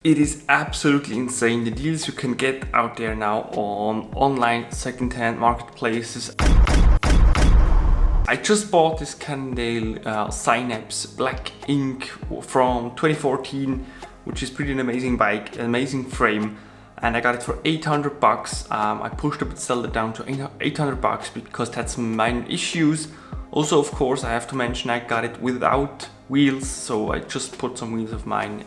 It is absolutely insane the deals you can get out there now on online second-hand marketplaces. I just bought this Cannondale Synapse Black Ink from 2014, which is pretty an amazing bike, an amazing frame, and I got it for 800 bucks. I pushed up and sold it down to 800 bucks because it had some minor issues. Also, of course, I have to mention I got it without wheels, so I just put some wheels of mine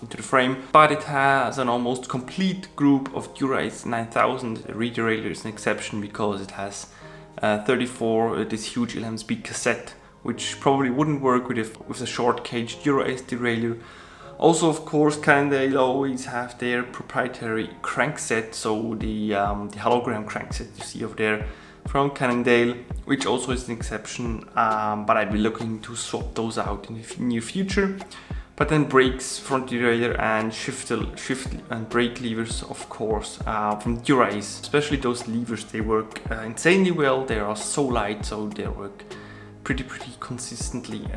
into the frame. But it has an almost complete group of Dura-Ace 9000. The rederailleur is an exception because it has 34 this huge 11-speed cassette, which probably wouldn't work with a short cage Dura-Ace derailleur. Also, of course, Cannondale always have their proprietary crankset, so the hologram crankset you see over there from Cannondale, which also is an exception, but I'll be looking to swap those out in the near future. But then brakes, front derailleur, and shift and brake levers, of course, from Dura-Ace. Especially those levers, they work insanely well. They are so light, so they work pretty consistently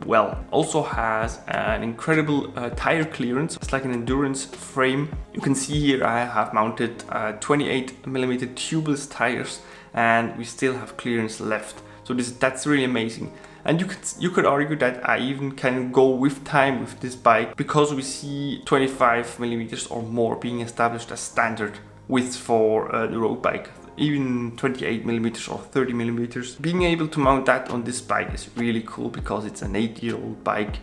well. Also has an incredible tire clearance. It's like an endurance frame. You can see here I have mounted 28mm tubeless tires, and we still have clearance left. So that's really amazing. And you could argue that I even can go with time with this bike because we see 25mm or more being established as standard width for the road bike. Even 28mm or 30mm. Being able to mount that on this bike is really cool because it's an 8-year-old bike,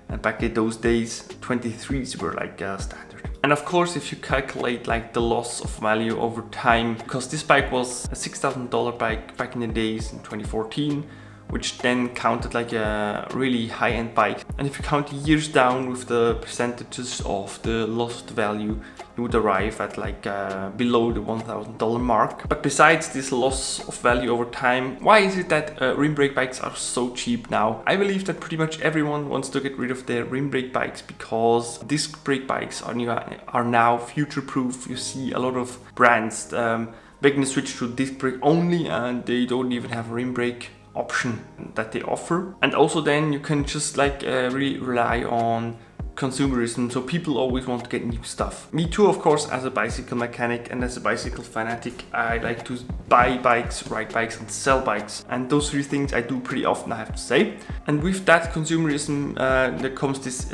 and back in those days 23s were like standard. And of course, if you calculate like the loss of value over time, because this bike was a $6,000 bike back in the days in 2014, which then counted like a really high-end bike. And if you count years down with the percentages of the lost value, you would arrive at like below the $1,000 mark. But besides this loss of value over time, why is it that rim brake bikes are so cheap now? I believe that pretty much everyone wants to get rid of their rim brake bikes because disc brake bikes are now future-proof. You see a lot of brands making the switch to disc brake only, and they don't even have a rim brake option that they offer. And also then you can just like really rely on consumerism, so people always want to get new stuff. Me too, of course, as a bicycle mechanic and as a bicycle fanatic, I like to buy bikes, ride bikes, and sell bikes, and those three things I do pretty often, I have to say. And with that consumerism there comes this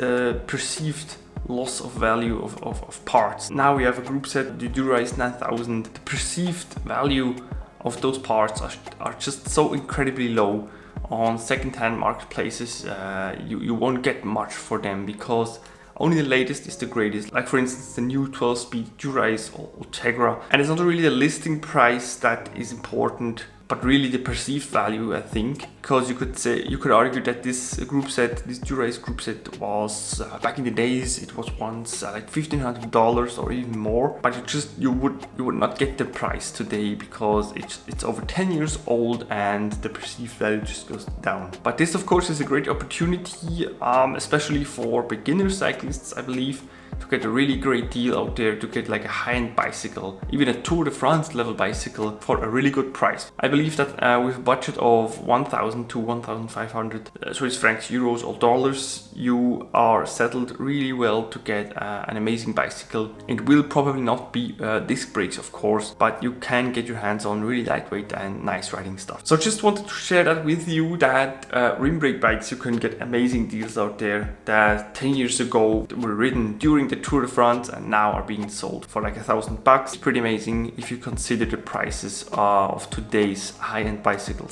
perceived loss of value of parts. Now we have a group set, the Dura-Ace 9000. The perceived value of those parts are just so incredibly low on second-hand marketplaces. You won't get much for them because only the latest is the greatest. Like for instance, the new 12-speed Dura-Ace or Ultegra. And it's not really the listing price that is important, but really the perceived value, I think, because you could argue that this Dura-Ace group set was back in the days, it was once like $1,500 or even more, but you would not get the price today because it's over 10 years old and the perceived value just goes down. But this, of course, is a great opportunity, especially for beginner cyclists, I believe, to get a really great deal out there, to get like a high-end bicycle, even a Tour de France level bicycle for a really good price. I believe that with a budget of 1,000 to 1,500 Swiss francs, euros or dollars, you are settled really well to get an amazing bicycle. It will probably not be disc brakes, of course, but you can get your hands on really lightweight and nice riding stuff. So just wanted to share that with you, that rim brake bikes, you can get amazing deals out there that 10 years ago were ridden during the Tour de France and now are being sold for like $1,000. Pretty amazing if you consider the prices of today's high-end bicycles.